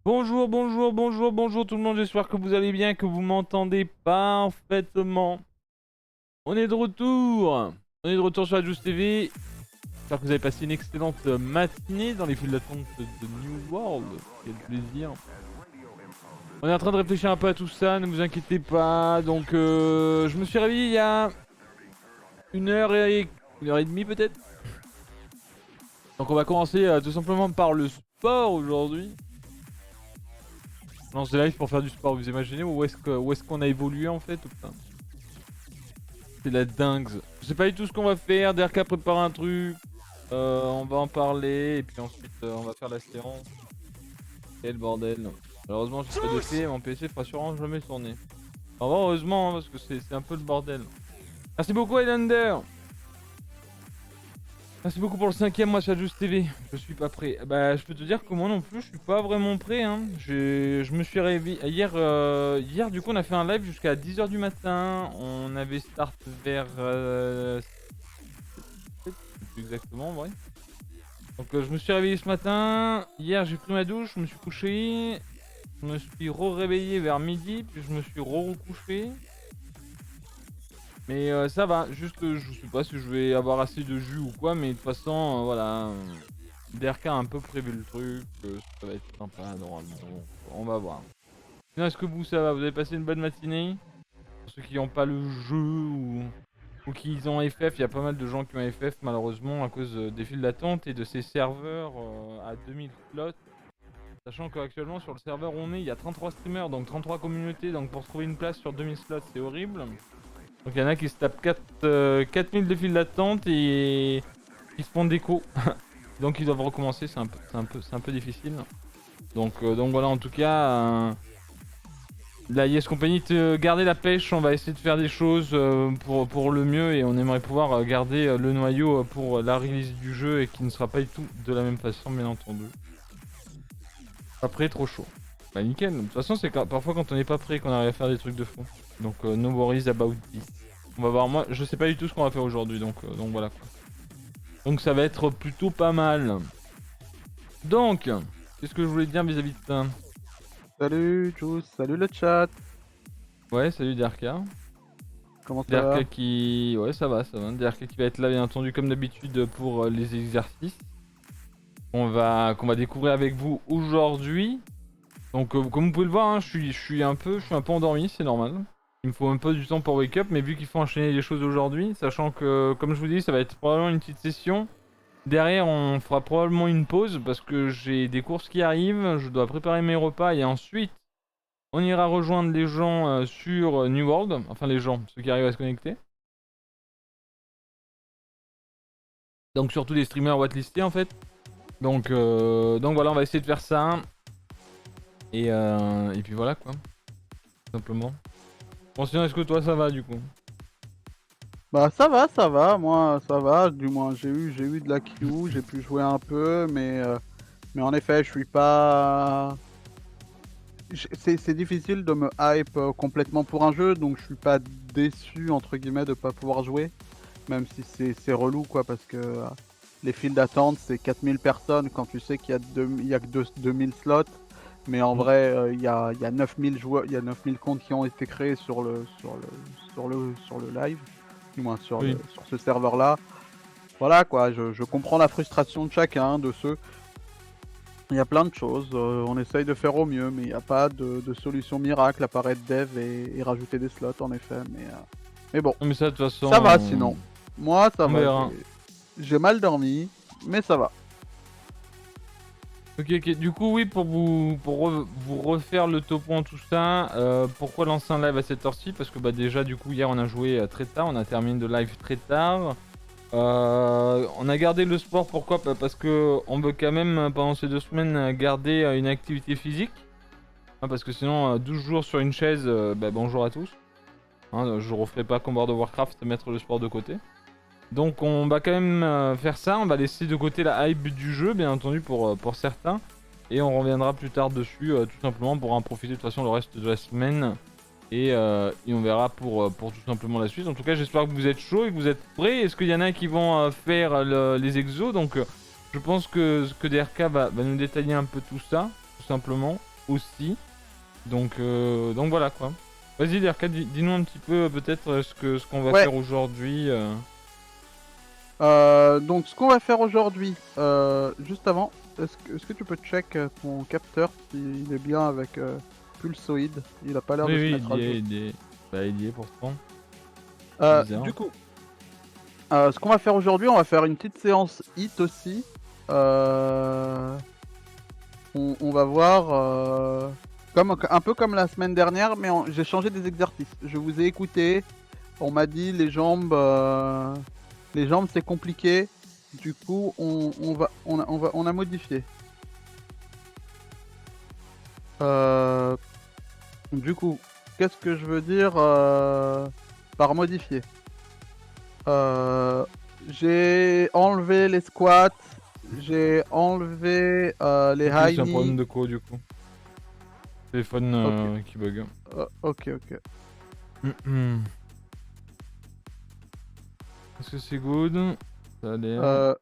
Bonjour, bonjour, bonjour, bonjour tout le monde, j'espère que vous allez bien, que vous m'entendez parfaitement. On est de retour. On est de retour sur Adjust TV. J'espère que vous avez passé une excellente matinée dans les files d'attente de New World. Quel plaisir. On est en train de réfléchir un peu à tout ça, ne vous inquiétez pas. Donc je me suis réveillé il y a une heure et demie peut-être. Donc on va commencer tout simplement par le sport aujourd'hui. Je lance des lives pour faire du sport, vous imaginez où est-ce qu'on a évolué en fait ou pas? C'est la dingue. Je sais pas du tout ce qu'on va faire, DRK prépare un truc, on va en parler et puis ensuite on va faire la séance. Quel bordel. Malheureusement j'ai pas d'effet, mon PC fera sûrement jamais tourner. Enfin, heureusement hein, parce que c'est un peu le bordel. Merci beaucoup Highlander. Merci beaucoup pour le 5ème mois sur Just TV. Je suis pas prêt. Bah je peux te dire que moi non plus je suis pas vraiment prêt hein. Je me suis réveillé hier, hier du coup on a fait un live jusqu'à 10h du matin. On avait start vers plus exactement ouais. Donc je me suis réveillé ce matin. Hier j'ai pris ma douche, je me suis couché. Je me suis réveillé vers midi, puis je me suis recouché. Mais ça va, juste je sais pas si je vais avoir assez de jus ou quoi, mais de toute façon, voilà. DRK a un peu prévu le truc, ça va être sympa normalement, on va voir. Sinon, est-ce que vous ça va? Vous avez passé une bonne matinée? Pour ceux qui n'ont pas le jeu ou qui ont FF, il y a pas mal de gens qui ont FF malheureusement à cause des files d'attente et de ces serveurs à 2000 slots. Sachant qu'actuellement sur le serveur où on est, il y a 33 streamers, donc 33 communautés, donc pour trouver une place sur 2000 slots c'est horrible. Donc il y en a qui se tapent 4000 de files d'attente et qui se font déco. Donc ils doivent recommencer, c'est un peu difficile. Donc voilà, en tout cas, la Yes Company te garder la pêche, on va essayer de faire des choses pour le mieux et on aimerait pouvoir garder le noyau pour la release du jeu et qui ne sera pas du tout de la même façon bien entendu. Après trop chaud. Bah nickel, de toute façon c'est parfois quand on n'est pas prêt qu'on arrive à faire des trucs de fou. Donc no worries about this. On va voir, moi je sais pas du tout ce qu'on va faire aujourd'hui donc voilà quoi. Donc ça va être plutôt pas mal. Donc, qu'est-ce que je voulais dire vis-à-vis de ça? Salut Juice, salut le chat, Ouais, salut Derka. comment ça Derka va? qui... Ouais, ça va, ça va. Derka qui va être là bien entendu comme d'habitude pour les exercices. Qu'on va découvrir avec vous aujourd'hui. Donc comme vous pouvez le voir, hein, je suis un peu endormi, c'est normal. Il me faut un peu du temps pour wake up, mais vu qu'il faut enchaîner les choses aujourd'hui, sachant que comme je vous dis, ça va être probablement une petite session. Derrière, on fera probablement une pause parce que j'ai des courses qui arrivent, je dois préparer mes repas et ensuite on ira rejoindre les gens sur New World, enfin les gens, ceux qui arrivent à se connecter. Donc surtout les streamers whatlistés en fait. Donc voilà, on va essayer de faire ça. Et puis voilà quoi, tout simplement. Bon sinon est-ce que toi ça va du coup? Bah ça va, moi ça va, du moins j'ai eu de la queue, j'ai pu jouer un peu, mais en effet je suis pas... C'est difficile de me hype complètement pour un jeu, donc je suis pas déçu entre guillemets de pas pouvoir jouer, même si c'est relou quoi, parce que les files d'attente c'est 4000 personnes quand tu sais qu'il y a, il y a que 2000 slots. Mais en vrai, il y a 9000 joueurs, il y a 9000 comptes qui ont été créés sur le live, du moins Oui. sur ce serveur-là. Voilà quoi, je comprends la frustration de chacun, de ceux. Il y a plein de choses, on essaye de faire au mieux, mais il n'y a pas de solution miracle à part être dev et rajouter des slots en effet. Mais bon, Non mais ça de toute façon, ça va sinon. Moi ça on va, verra. j'ai mal dormi, mais ça va. Ok, ok. Du coup, oui, pour vous refaire le topo tout ça, pourquoi lancer un live à cette heure-ci? Parce que bah déjà, du coup, hier on a joué très tard, on a terminé le live très tard. On a gardé le sport, pourquoi? Parce que on veut quand même, pendant ces 2 semaines, garder une activité physique. Hein, parce que sinon, 12 jours sur une chaise, bah, bonjour à tous. Hein, je referai pas comme World of Warcraft, mettre le sport de côté. Donc on va quand même faire ça, on va laisser de côté la hype du jeu bien entendu pour certains. Et on reviendra plus tard dessus tout simplement pour en profiter de toute façon le reste de la semaine. Et on verra pour tout simplement la suite. En tout cas j'espère que vous êtes chaud et que vous êtes prêts. Est-ce qu'il y en a qui vont faire les exos? Donc je pense que DRK va nous détailler un peu tout ça, tout simplement. aussi. Donc voilà quoi. Vas-y Derka, dis-nous un petit peu peut-être ce qu'on va Ouais. faire aujourd'hui. Donc ce qu'on va faire aujourd'hui, juste avant, est-ce que tu peux check ton capteur s'il est bien avec Pulsoid? Il a pas l'air de se Oui, mettre à jour. il y est pourtant. Bizarre. Du coup, ce qu'on va faire aujourd'hui, on va faire une petite séance hit aussi. On va voir, un peu comme la semaine dernière, mais j'ai changé des exercices. Je vous ai écouté, on m'a dit les jambes c'est compliqué. Du coup, on a modifié. Du coup, qu'est-ce que je veux dire par modifier? J'ai enlevé les squats, j'ai enlevé les Ok, high c'est un problème knee. de quoi du coup? Téléphone Ok, qui bug. ok, ok. Est-ce que c'est good? Ça a l'air. Euh,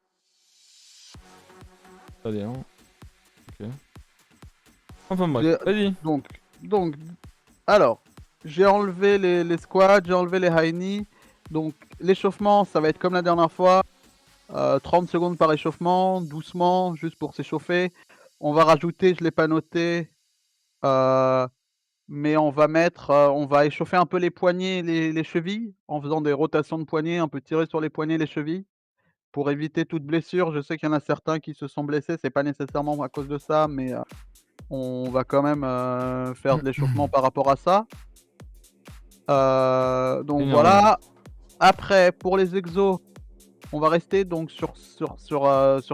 Ça a l'air. Ok. Enfin bref, j'ai- vas-y. donc, alors, j'ai enlevé les squats, j'ai enlevé les high knee. Donc, l'échauffement, ça va être comme la dernière fois. 30 secondes par échauffement, doucement, juste pour s'échauffer. On va rajouter, je l'ai pas noté, mais on va échauffer un peu les poignets et les chevilles en faisant des rotations de poignets, un peu tirer sur les poignets et les chevilles pour éviter toute blessure. Je sais qu'il y en a certains qui se sont blessés, c'est pas nécessairement à cause de ça, mais on va quand même faire de l'échauffement par rapport à ça. Donc Énorme. voilà. Après, pour les exos, on va rester donc sur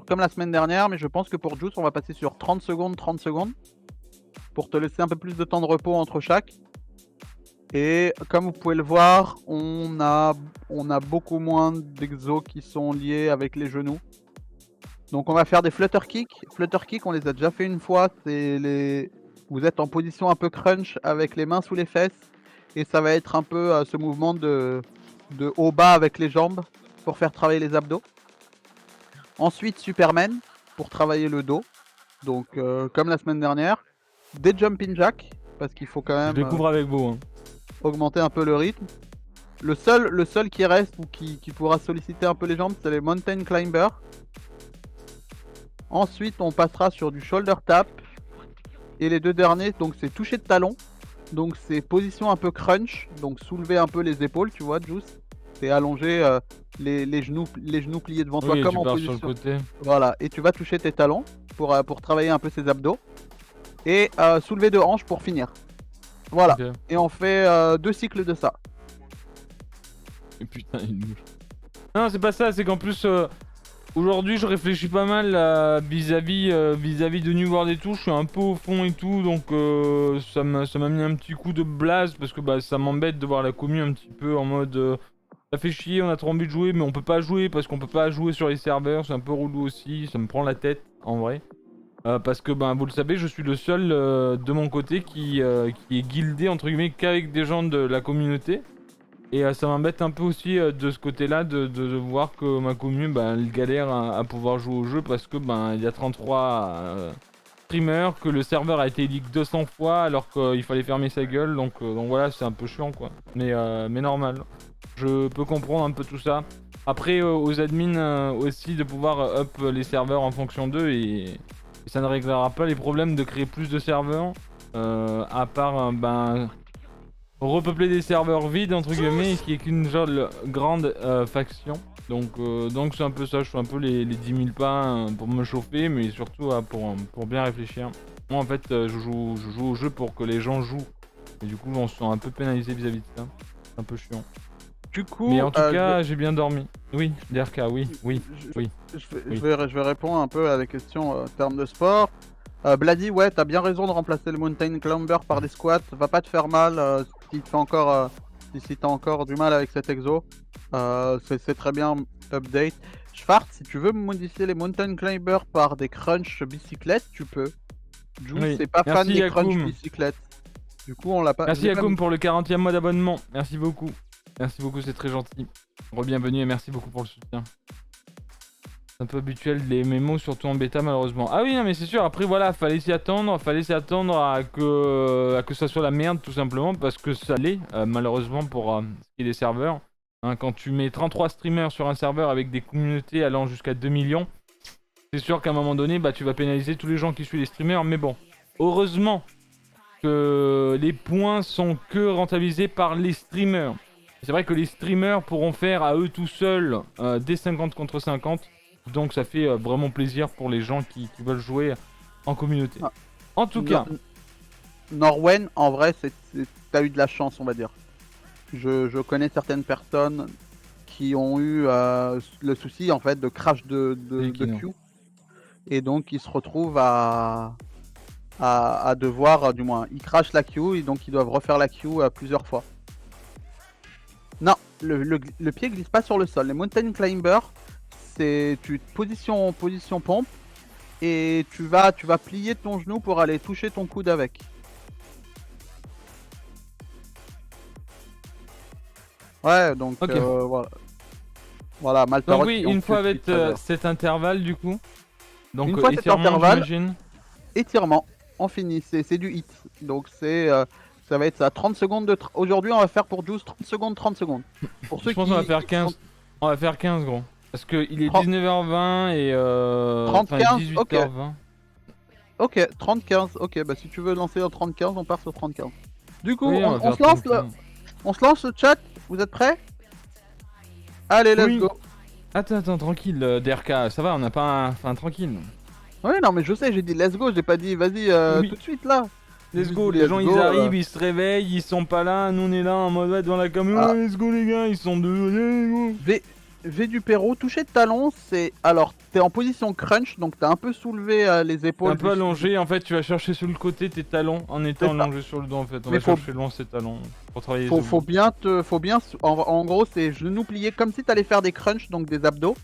comme la semaine dernière, mais je pense que pour Juice, on va passer sur 30 secondes, 30 secondes, pour te laisser un peu plus de temps de repos entre chaque. Et comme vous pouvez le voir, on a beaucoup moins d'exos qui sont liés avec les genoux. Donc on va faire des flutter kicks. Flutter kicks, on les a déjà fait une fois. Vous êtes en position un peu crunch avec les mains sous les fesses. Et ça va être un peu ce mouvement de haut-bas avec les jambes pour faire travailler les abdos. Ensuite, Superman pour travailler le dos. Donc comme la semaine dernière. Des jumping jacks, parce qu'il faut quand Je même découvre avec vous. Hein. augmenter un peu le rythme. Le seul qui reste ou qui pourra solliciter un peu les jambes, c'est les mountain climbers. Ensuite, on passera sur du shoulder tap. Et les deux derniers, donc c'est toucher de talon. Donc c'est position un peu crunch, donc soulever un peu les épaules, tu vois, Juice. C'est allonger les genoux pliés devant toi Oui, comme tu en pars sur le position. côté. Voilà, et tu vas toucher tes talons pour travailler un peu ses abdos. Et soulever de hanches pour finir. Voilà. Ok. Et on fait 2 cycles de ça. Et putain, il bouge. Non, c'est pas ça, c'est qu'en plus, aujourd'hui, je réfléchis pas mal vis-à-vis de New World et tout. Je suis un peu au fond et tout, donc ça m'a mis un petit coup de blase parce que bah, ça m'embête de voir la commu un petit peu en mode. Ça fait chier, on a trop envie de jouer, mais on peut pas jouer parce qu'on peut pas jouer sur les serveurs. C'est un peu relou aussi, ça me prend la tête en vrai. Parce que ben vous le savez, je suis le seul de mon côté qui est guildé entre guillemets qu'avec des gens de la communauté. Et ça m'embête un peu aussi de ce côté-là de voir que ma commune elle galère à pouvoir jouer au jeu parce que ben il y a 33 streamers, que le serveur a été leak 200 fois alors qu'il fallait fermer sa gueule, donc voilà, c'est un peu chiant quoi. Mais normal. Je peux comprendre un peu tout ça. Après aux admins aussi de pouvoir up les serveurs en fonction d'eux et ça ne réglera pas les problèmes de créer plus de serveurs à part repeupler des serveurs vides entre guillemets qui est qu'une genre de grande faction. Donc c'est un peu ça, je fais un peu les 10 000 pas pour me chauffer, mais surtout pour bien réfléchir. Moi en fait je joue au jeu pour que les gens jouent. Et du coup on se sent un peu pénalisé vis-à-vis de ça. C'est un peu chiant. Du Mais coup, en tout cas j'ai bien dormi. Oui, DRK, oui, oui. je vais répondre un peu à la question en termes de sport. Bloody, ouais, t'as bien raison de remplacer le mountain climber par des squats. Va pas te faire mal si t'as encore du mal avec cet exo. C'est très bien update. Schwartz, si tu veux modifier les mountain climber par des crunch bicyclettes, tu peux. Juice, Oui. c'est pas fan Merci des crunch Yakoum. bicyclettes. Du coup, on l'a pas. Merci Yakoum pour le 40e mois d'abonnement. Merci beaucoup. Merci beaucoup, c'est très gentil. Re-bienvenue et merci beaucoup pour le soutien. C'est un peu habituel les MMO, surtout en bêta malheureusement. Ah oui, non mais c'est sûr, après voilà, fallait s'y attendre à que ça soit la merde tout simplement, parce que ça l'est, malheureusement pour ce qui est des serveurs. Hein, quand tu mets 33 streamers sur un serveur avec des communautés allant jusqu'à 2 millions, c'est sûr qu'à un moment donné, bah tu vas pénaliser tous les gens qui suivent les streamers, mais bon. Heureusement que les points sont que rentabilisés par les streamers. C'est vrai que les streamers pourront faire à eux tout seuls des 50 contre 50. Donc ça fait vraiment plaisir pour les gens qui veulent jouer en communauté. Ah. En tout cas... Norwen, en vrai, t'as eu de la chance, on va dire. Je connais certaines personnes qui ont eu le souci en fait de crash de queue. Et donc ils se retrouvent à devoir, du moins, ils crashent la queue et donc ils doivent refaire la queue plusieurs fois. Non, le pied glisse pas sur le sol. Les mountain climbers, c'est position pompe et tu vas plier ton genou pour aller toucher ton coude avec. Ouais, donc okay. Voilà. Voilà, Malta. Donc oui, une fois avec cet intervalle du coup. Donc une fois cet intervalle, j'imagine. Étirement, on finit, c'est du hit. Donc ça va être ça, 30 secondes de... Aujourd'hui on va faire pour Juice 30 secondes, 30 secondes. Pour ceux je pense qu'on va faire 15. On va faire 15 gros. Parce qu'il est 19h20 et 30-15, 18h20. Ok, 30-15, ok, bah si tu veux lancer en 30-15, on part sur 30-15. Du coup, oui, on se lance le chat, vous êtes prêts? Allez, let's go. Attends, tranquille, DRK, ça va, on n'a pas un... Enfin, tranquille. Oui, non, mais je sais, j'ai dit let's go, j'ai pas dit vas-y tout de suite là. Let's go, les gens ils arrivent, ils se réveillent, ils sont pas là, nous on est là en mode ouais, devant la caméra, let's go les gars, ils sont deux, V du Perro, toucher de talon, c'est... Alors, t'es en position crunch, donc t'as un peu soulevé les épaules. Un peu allongé, en fait, tu vas chercher sur le côté tes talons en étant allongé sur le dos en fait. On va chercher loin ses talons pour travailler les faut bien, en gros, c'est genoux pliés comme si t'allais faire des crunchs, donc des abdos.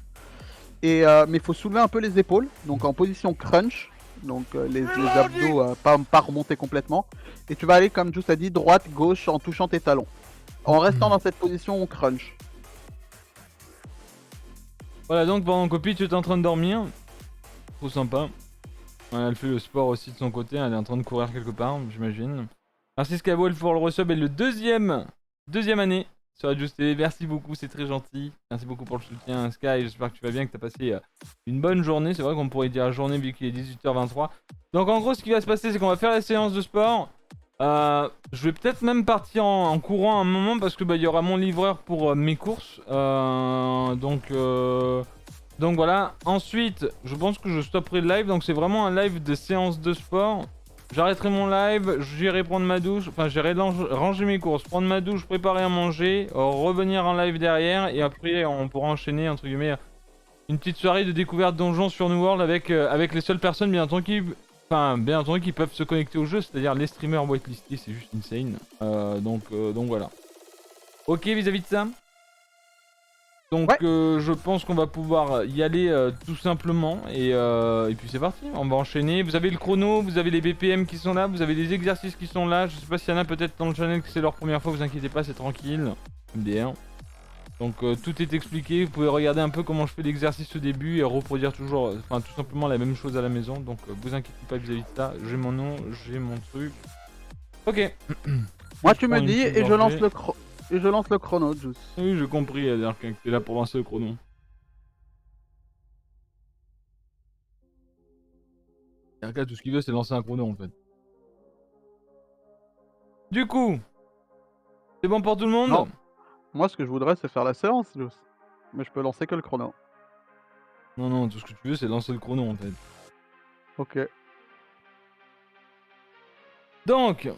Et mais faut soulever un peu les épaules, donc en position crunch. Donc les abdos pas remonter complètement. Et tu vas aller, comme Juice a dit, droite, gauche en touchant tes talons. En restant dans cette position, on crunch. Voilà, donc pendant que Copy, tu es en train de dormir. Trop sympa. Ouais, elle fait le sport aussi de son côté, elle est en train de courir quelque part, j'imagine. Merci Skywall pour le resub et le deuxième année sur Just TV. Merci beaucoup, c'est très gentil. Merci beaucoup pour le soutien Sky, j'espère que tu vas bien, que tu as passé une bonne journée. C'est vrai qu'on pourrait dire journée vu qu'il est 18h23. Donc en gros, ce qui va se passer, c'est qu'on va faire la séance de sport. Je vais peut-être même partir en courant un moment parce que il y aura mon livreur pour mes courses. Donc voilà. Ensuite, je pense que je stopperai le live. Donc c'est vraiment un live de séance de sport. J'arrêterai mon live, j'irai prendre ma douche. Enfin, j'irai ranger mes courses, prendre ma douche, préparer à manger, revenir en live derrière. Et après, on pourra enchaîner, entre guillemets, une petite soirée de découverte donjon sur New World avec les seules personnes, bien entendu, qui peuvent se connecter au jeu, c'est-à-dire les streamers whitelistés, c'est juste insane. Donc voilà. Ok vis-à-vis de ça. Donc ouais. Je pense qu'on va pouvoir y aller tout simplement et puis c'est parti, on va enchaîner. Vous avez le chrono, vous avez les BPM qui sont là, vous avez les exercices qui sont là. Je sais pas s'il y en a peut-être dans le channel que c'est leur première fois, vous inquiétez pas, c'est tranquille. MDR. Donc tout est expliqué, vous pouvez regarder un peu comment je fais l'exercice au début et reproduire toujours, enfin tout simplement la même chose à la maison. Donc vous inquiétez pas vis-à-vis de ça, j'ai mon nom, j'ai mon truc. Ok. Moi tu me dis et je lance le chrono, Juice. Oui, j'ai compris, c'est-à-dire que t'es là pour lancer le chrono. Là, tout ce qu'il veut, c'est lancer un chrono en fait. Du coup, c'est bon pour tout le monde? Non. Moi, ce que je voudrais, c'est faire la séance, Juice. Mais je peux lancer que le chrono. Non, tout ce que tu veux, c'est lancer le chrono en fait. Ok. Donc,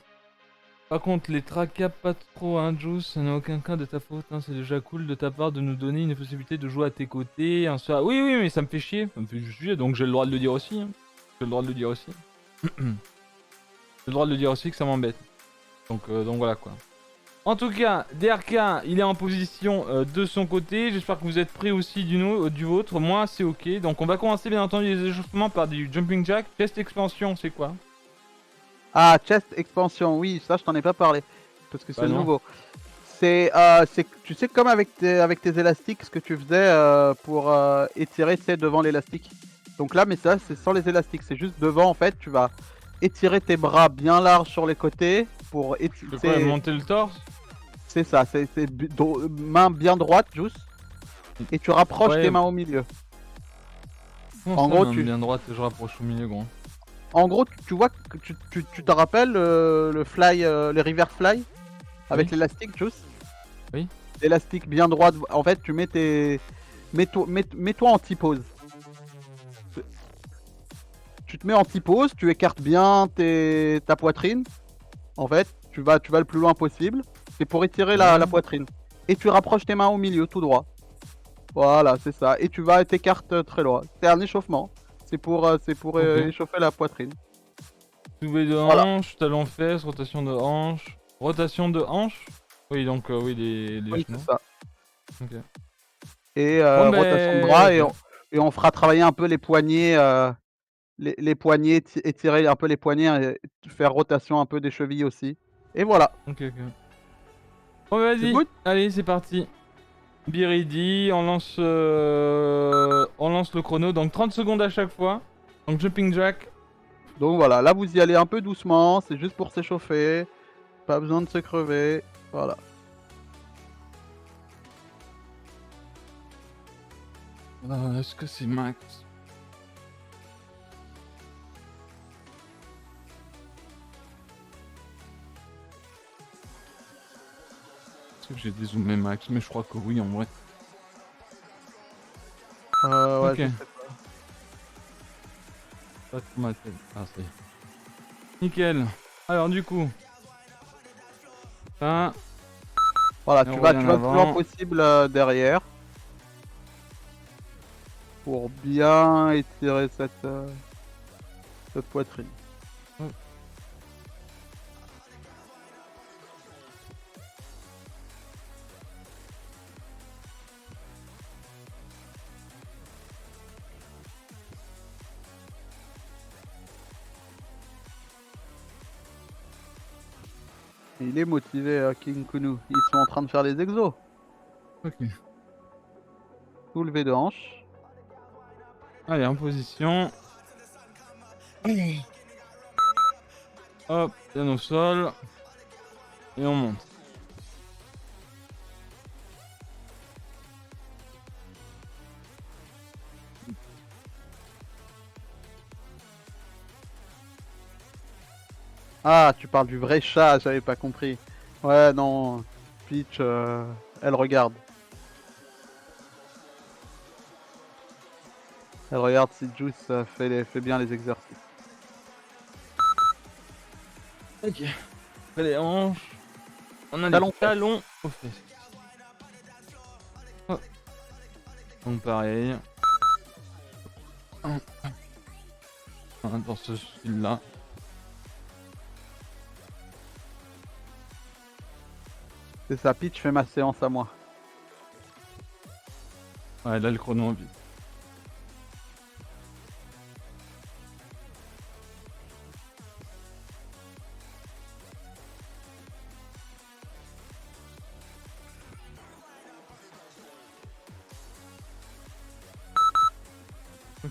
par contre, les tracas pas trop, hein, Juice, ça n'a aucun cas de ta faute, hein, c'est déjà cool de ta part de nous donner une possibilité de jouer à tes côtés. Hein, ça... Oui, mais ça me fait chier, donc j'ai le droit de le dire aussi. Hein. J'ai le droit de le dire aussi. J'ai le droit de le dire aussi que ça m'embête. Donc voilà quoi. En tout cas, DRK, il est en position de son côté. J'espère que vous êtes prêts aussi du vôtre. Moi, c'est ok. Donc on va commencer bien entendu les échauffements par du jumping jack. Chest expansion, c'est quoi? Ah, chest expansion, oui, ça je t'en ai pas parlé. Parce que c'est nouveau. Tu sais, comme avec tes élastiques, ce que tu faisais pour étirer, c'est devant l'élastique. Donc là, mais ça, c'est sans les élastiques, c'est juste devant, en fait, tu vas étirer tes bras bien larges sur les côtés pour C'est quoi, monter le torse? C'est ça, main bien droite, juste, et tu rapproches Ouais. tes mains au milieu. Comment En ça, gros, main bien droite et je rapproche au milieu, gros. En gros, tu vois que tu te rappelles le fly, le river fly avec Oui. l'élastique, juste. Oui. L'élastique bien droit. En fait, tu mets mets-toi en T-pose. Tu te mets en T-pose, tu écartes bien ta poitrine. En fait, tu vas le plus loin possible. C'est pour étirer Ouais. la poitrine. Et tu rapproches tes mains au milieu, tout droit. Voilà, c'est ça. Et tu t'écartes très loin. C'est un échauffement. C'est pour Ok. échauffer la poitrine. Soulevé de Voilà. hanche, talon fesse, rotation de hanche. Rotation de hanche? Oui, donc oui, les Oui, c'est genoux. ça. Ok. Et Bon, rotation de bras. ok. Et on fera travailler un peu les poignets. Les poignets, étirer un peu les poignets. Et faire rotation un peu des chevilles aussi. Et voilà. Ok. Bon, bah, C'est vas-y. good. Allez, c'est parti. Be ready. On lance le chrono. Donc 30 secondes à chaque fois. Donc jumping jack. Donc voilà, là vous y allez un peu doucement. C'est juste pour s'échauffer. Pas besoin de se crever. Voilà. Est-ce que c'est max? Est-ce que j'ai dézoomé max? Mais je crois que oui, en vrai. Ouais, Ok. je sais Pas trop ma tête. Ah, c'est... Nickel. Alors, du coup... Ça... Voilà, Et on tu vas revient en le plus loin avant. possible derrière. Pour bien étirer cette poitrine. Il est motivé, King Kunu. Ils sont en train de faire les exos. Ok. Soulevé de hanche. Allez, en position. Hop, bien au sol. Et on monte. Ah, tu parles du vrai chat, j'avais pas compris. Ouais, non. Peach, elle regarde. Elle regarde si Juice fait bien les exercices. Ok. Après les hanches. On a les Talon fesse. talons aux fesses. Hop. Donc pareil. Dans ce style-là. C'est ça, Peach fait ma séance à moi. Ouais, là, le chrono en vide. Ok.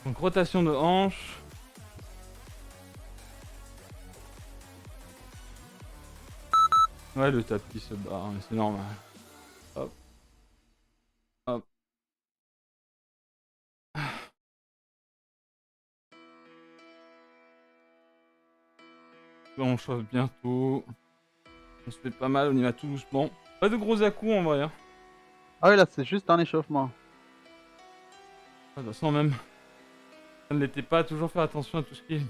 Donc rotation de hanche. Ouais, le tapis se barre, mais c'est normal. Hop. Hop. On chauffe bientôt. On se fait pas mal, on y va tout doucement. Pas de gros à-coups en vrai. Hein. Ah oui, là, c'est juste un échauffement. De toute façon, même, ça ne l'était pas. Toujours faire attention à tout ce qui est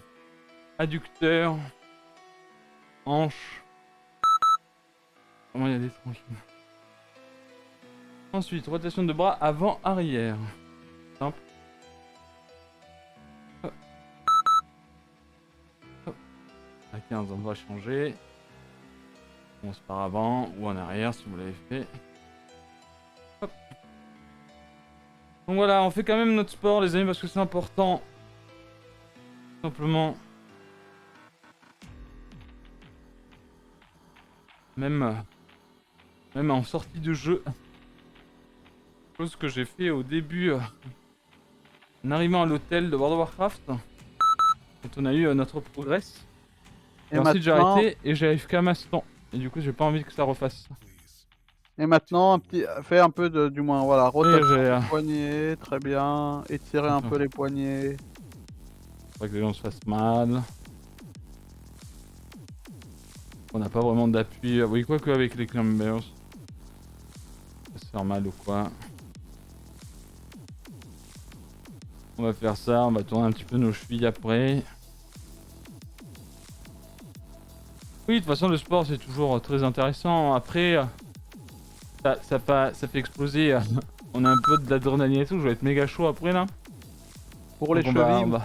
adducteur, hanche. Comment y aller tranquille. Ensuite, rotation de bras avant-arrière. Simple. Hop. Hop. À 15, on va changer. On commence par avant ou en arrière si vous l'avez fait. Hop. Donc voilà, on fait quand même notre sport les amis parce que c'est important. Simplement. même en sortie de jeu. Chose que j'ai fait au début, en arrivant à l'hôtel de World of Warcraft, quand on a eu notre progress. Et Et ensuite j'ai maintenant, arrêté et j'ai AFK Maston. Et du coup j'ai pas envie que ça refasse. fais un peu de, du moins, voilà, Et rotation j'ai... des poignets, très bien. Étirer un peu les poignets. Pas que les gens se fassent mal. On n'a pas vraiment d'appui. Oui, quoi que avec les climbers. Ça va se faire mal ou quoi. On va faire ça, on va tourner un petit peu nos chevilles après. Oui, de toute façon, le sport c'est toujours très intéressant. Après, ça fait exploser. On a un peu de l'adrénaline et tout. Je vais être méga chaud après là. Pour les Donc on va, chevilles, on va...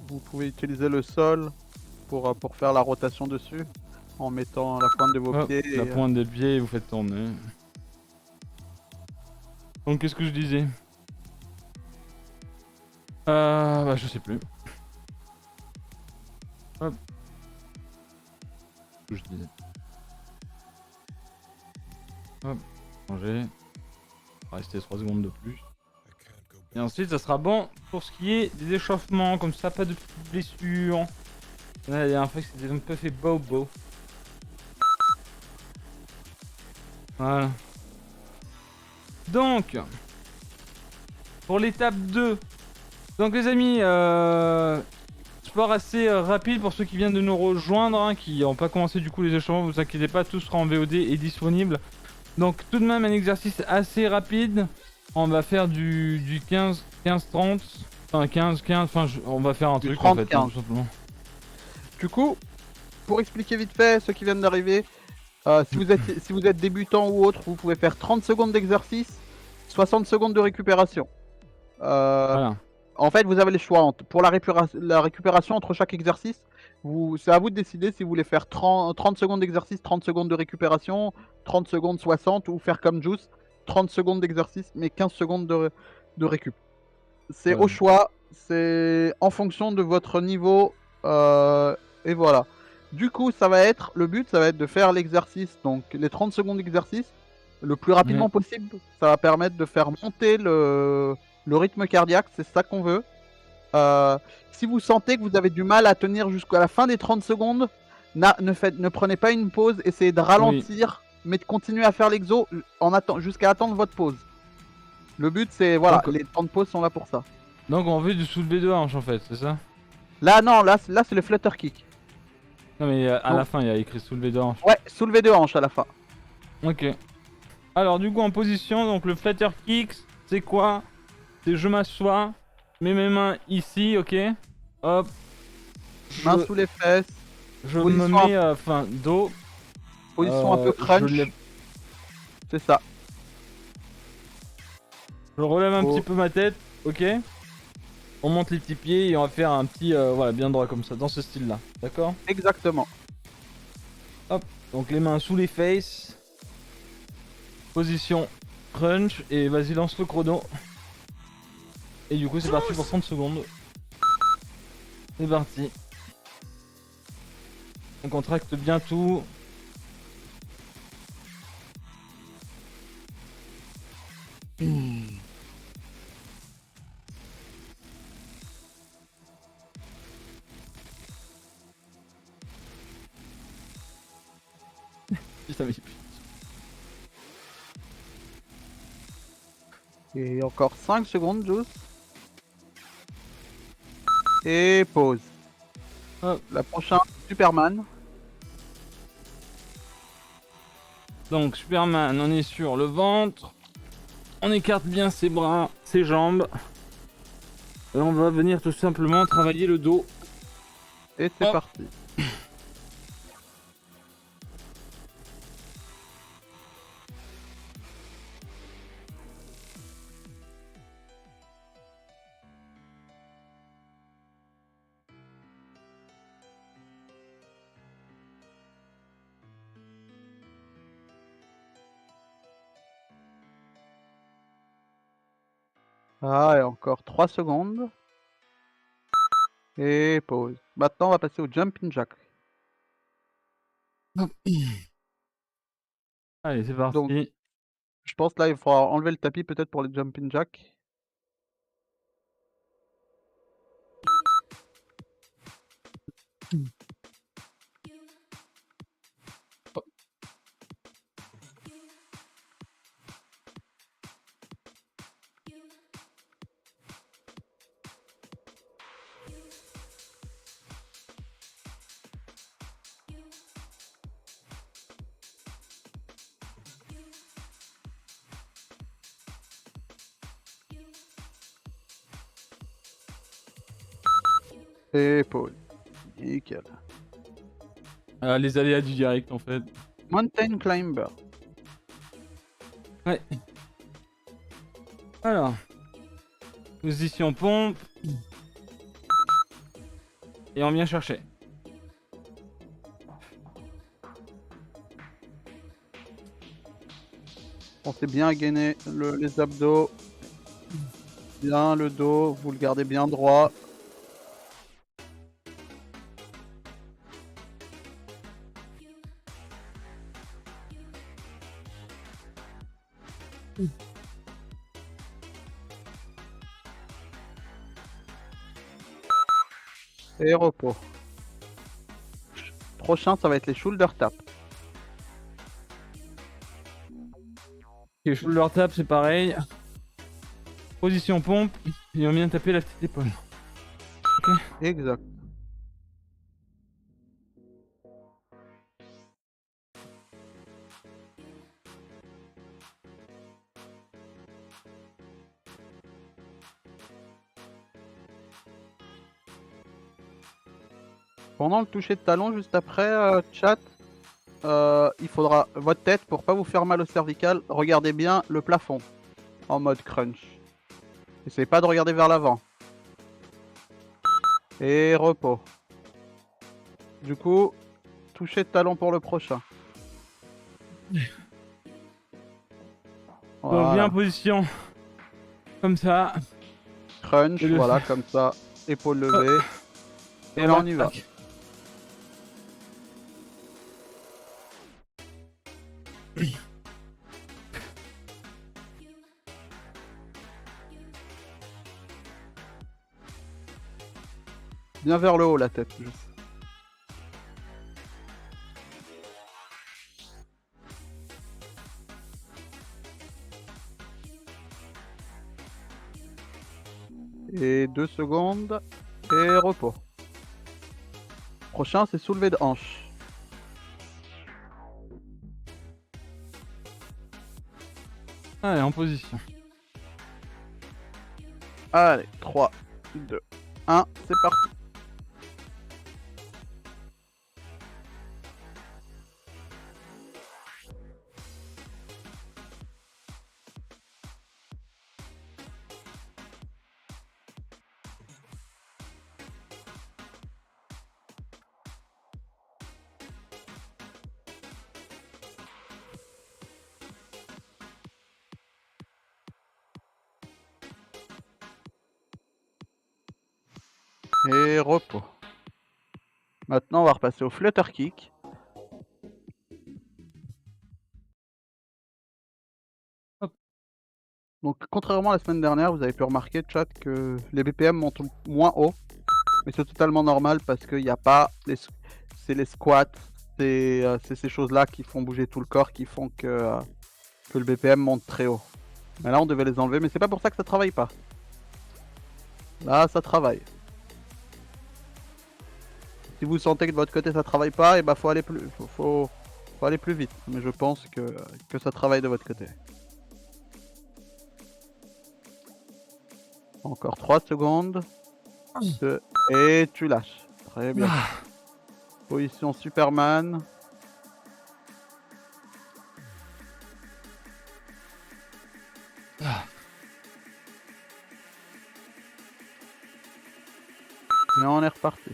vous pouvez utiliser le sol pour faire la rotation dessus, en mettant la pointe de vos Hop, pieds. la pointe des pieds et vous faites tourner. Donc qu'est-ce que je disais? Bah je sais plus. Hop. Ce que je disais. Hop, changer. On va rester 3 secondes de plus. Et ensuite ça sera bon pour ce qui est des échauffements, comme ça pas de petites blessures. Là, la dernière fois que c'était un peu fait bobo. Voilà. Donc, pour l'étape 2. Donc les amis, sport assez rapide pour ceux qui viennent de nous rejoindre, hein, qui n'ont pas commencé du coup les échanges, vous inquiétez pas, tout sera en VOD et disponible. Donc tout de même un exercice assez rapide. On va faire du 15-30, enfin 15-15, enfin on va faire un Du truc en fait, hein, 30-15. tout simplement. Du coup, pour expliquer vite fait, ceux qui viennent d'arriver, si vous êtes débutant ou autre, vous pouvez faire 30 secondes d'exercice, 60 secondes de récupération. Euh, Voilà. En fait, vous avez les choix pour la récupération entre chaque exercice. C'est à vous de décider si vous voulez faire 30 secondes d'exercice, 30 secondes de récupération, 30 secondes 60 ou faire comme Juice, 30 secondes d'exercice mais 15 secondes de récup. C'est Voilà. au choix, c'est en fonction de votre niveau. Et voilà. Du coup, le but, ça va être de faire l'exercice, donc les 30 secondes d'exercice, le plus rapidement Ouais. possible. Ça va permettre de faire monter le rythme cardiaque, c'est ça qu'on veut. Euh, Si vous sentez que vous avez du mal à tenir jusqu'à la fin des 30 secondes, ne prenez pas une pause, essayez de Oui. ralentir, mais de continuer à faire l'exo jusqu'à attendre votre pause. Le but, c'est, voilà, Donc, les temps de pause sont là pour ça. donc on fait du soulevé de hanche en fait, c'est ça? Là, non, là c'est le flutter kick. Non mais à Donc, la fin il y a écrit soulevé de hanche. ouais, soulever de hanche à la fin. Ok. Alors du coup en position, donc le flutter kicks, c'est quoi? C'est je m'assois, mets mes mains ici, ok? Hop, Main je, sous les fesses, je me position un, mets, enfin dos, position un peu je, crunch. C'est ça. je relève un petit Oh, peu ma tête, ok? On monte les petits pieds et on va faire un petit, voilà, bien droit comme ça, dans ce style là, d'accord? exactement. Hop, donc les mains sous les faces, position crunch et vas-y lance le chrono. Et du coup c'est parti pour 30 secondes. C'est parti. On contracte bien tout. Putain, mais... Et encore 5 secondes, Juice. Et pause. Hop. La prochaine, Superman. Donc Superman, on est sur le ventre. On écarte bien ses bras, ses jambes. Et on va venir tout simplement travailler le dos. Et c'est Hop. parti. Ah, et encore 3 secondes. Et pause. Maintenant, on va passer au jumping jack. Allez, c'est Donc parti. je pense là, il faudra enlever le tapis peut-être pour les jumping jacks. Épaule. Nickel. Les aléas du direct en fait. Mountain climber. Ouais. Alors, position pompe. Et on vient chercher. Pensez bien à gainer les abdos. Bien le dos, vous le gardez bien droit. Et repos. Prochain, ça va être les shoulder taps. Ok, shoulder tap, c'est pareil. Position pompe. Et on vient taper la petite épaule. Ok. Exact. Pendant le toucher de talon, juste après, chat, il faudra votre tête pour pas vous faire mal au cervical. Regardez bien le plafond en mode crunch. Essayez pas de regarder vers l'avant. Et repos. Du coup, toucher de talon pour le prochain. Donc bien en Voilà. position. Comme ça. Crunch, Et le... voilà, comme ça. Épaule levée. Et là, on y va. Tac. Bien vers le haut, la tête. Juste. Et 2 secondes. Et repos. Prochain, c'est soulevé de hanche. Allez, en position. Allez, 3, 2, 1, c'est parti. Et repos. Maintenant, on va repasser au flutter kick. Hop. Donc, contrairement à la semaine dernière, vous avez pu remarquer, chat, que les BPM montent moins haut. Mais c'est totalement normal parce qu'il n'y a pas c'est les squats, c'est ces choses-là qui font bouger tout le corps, qui font que le BPM monte très haut. Mais là, on devait les enlever, mais c'est pas pour ça que ça travaille pas. Là, ça travaille. Si vous sentez que de votre côté ça travaille pas, et bah faut aller faut aller plus vite. Mais je pense que ça travaille de votre côté. Encore 3 secondes. 2, et tu lâches. Très bien. Position Superman. Et on est reparti.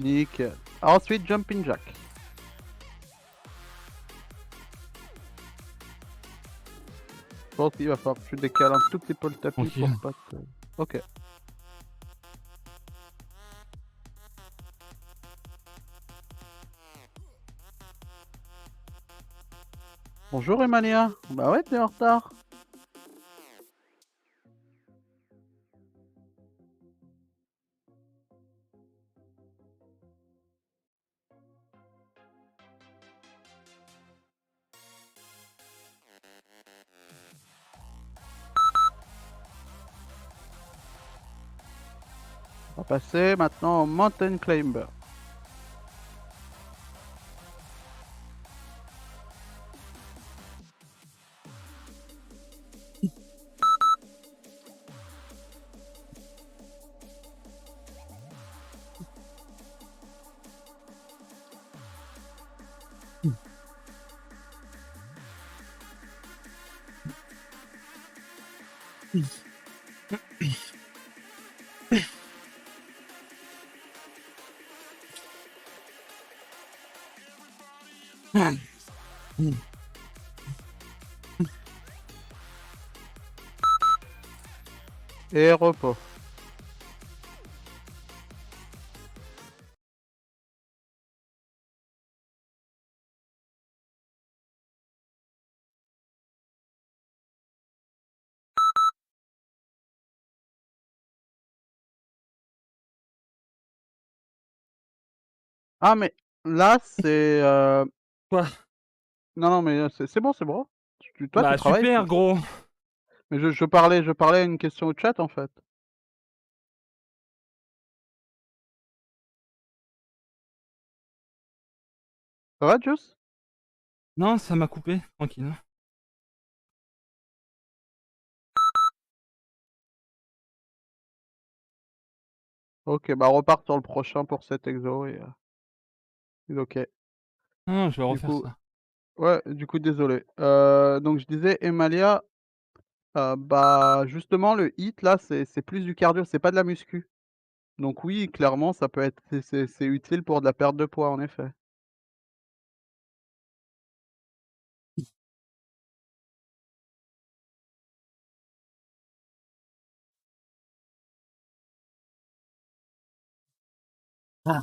Nickel. Ensuite, jumping jack. Je pense qu'il va falloir que tu décales un tout petit peu le tapis Ok. pour pas te... Ok. Bonjour Emania. Bah ouais, t'es en retard. On va passer maintenant au mountain climber. Et repos. Ah mais là c'est... Quoi? Non non mais c'est bon, c'est bon. Toi tu Bah travailles. super gros. Mais je parlais à une question au chat en fait. Ça va Juice? Non, ça m'a coupé, tranquille. Ok, bah repars sur le prochain pour cet exo et ok. Non, je vais Du refaire coup, ça. ouais, du coup désolé. Donc je disais Emalia, bah justement le hit là c'est plus du cardio, c'est pas de la muscu. Donc oui, clairement ça peut être c'est utile pour de la perte de poids en effet. Ah.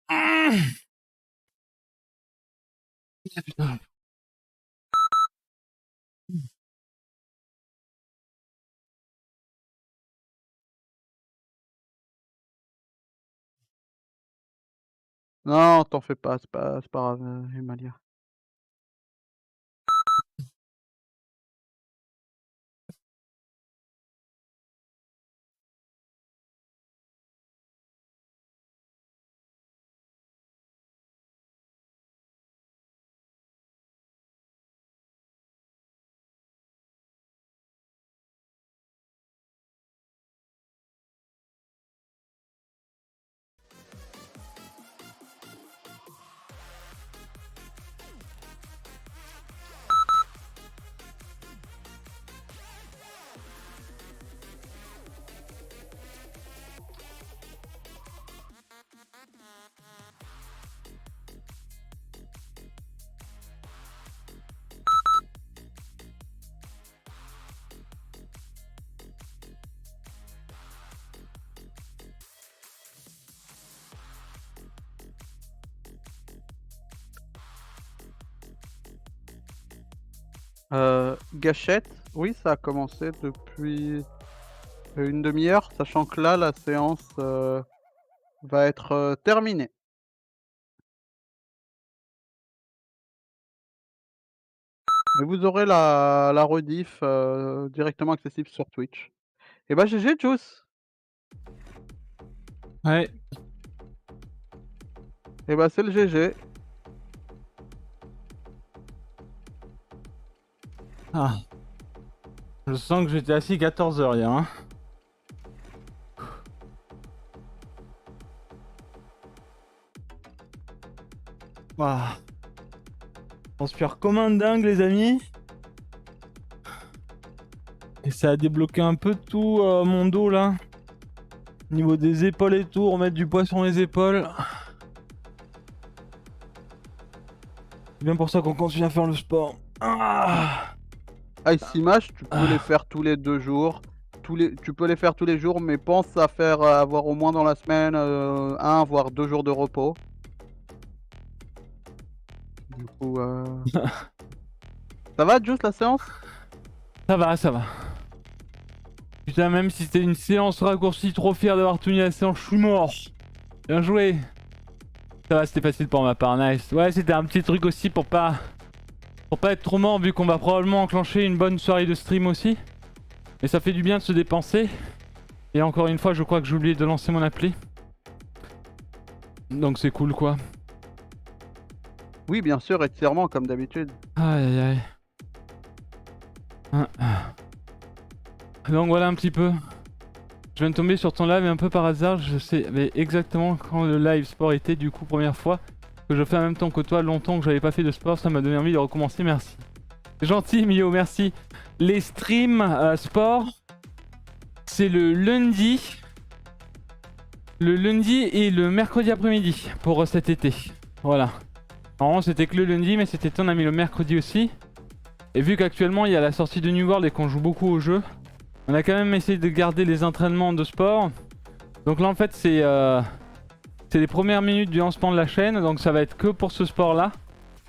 Ah, putain. Non, t'en fais pas, c'est pas grave, Emalia. Gâchette, oui ça a commencé depuis une demi-heure, sachant que là la séance va être terminée. Mais vous aurez la rediff directement accessible sur Twitch. Et bah GG Juice. Ouais. Et bah c'est le GG. Ah. Je sens que j'étais assis 14 heures hier, hein. Waouh. Je transpire comme un dingue, les amis. Et ça a débloqué un peu tout mon dos là. Au niveau des épaules et tout, remettre du poids sur les épaules. C'est bien pour ça qu'on continue à faire le sport. Ah. Ice Match, tu peux les faire tous les 2 jours. Tu peux les faire tous les jours, mais pense à faire avoir au moins dans la semaine 1 voire 2 jours de repos. Du coup, ça va, Juice, la séance? Ça va, ça va. Putain, même si c'était une séance raccourcie, trop fier d'avoir tenu la séance, je suis mort. Bien joué. Ça va, c'était facile pour ma part, nice. Ouais, c'était un petit truc aussi pour pas être trop mort, vu qu'on va probablement enclencher une bonne soirée de stream aussi. Mais ça fait du bien de se dépenser. Et encore une fois, je crois que j'ai oublié de lancer mon appli. Donc c'est cool quoi. Oui, bien sûr, étirement comme d'habitude. Aïe aïe aïe. Donc voilà un petit peu. Je viens de tomber sur ton live et un peu par hasard, je sais exactement quand le live sport était, du coup première fois que je fais en même temps que toi, longtemps que j'avais pas fait de sport, ça m'a donné envie de recommencer, merci. C'est gentil Mio, merci. Les streams sport, c'est le lundi et le mercredi après-midi pour cet été, voilà. Normalement c'était que le lundi, mais cet été on a mis le mercredi aussi. Et vu qu'actuellement il y a la sortie de New World et qu'on joue beaucoup au jeu, on a quand même essayé de garder les entraînements de sport. Donc là en fait c'est les premières minutes du lancement de la chaîne, donc ça va être que pour ce sport là.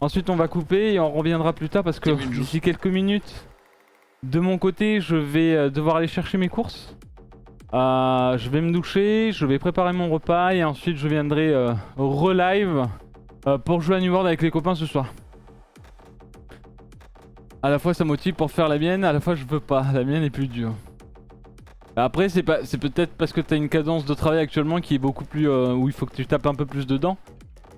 Ensuite on va couper et on reviendra plus tard parce que d'ici quelques minutes de mon côté je vais devoir aller chercher mes courses. Je vais me doucher, je vais préparer mon repas et ensuite je viendrai relive pour jouer à New World avec les copains ce soir. À la fois ça motive pour faire la mienne, à la fois je peux pas, la mienne est plus dure. Après c'est peut-être parce que t'as une cadence de travail actuellement qui est beaucoup plus où il faut que tu tapes un peu plus dedans.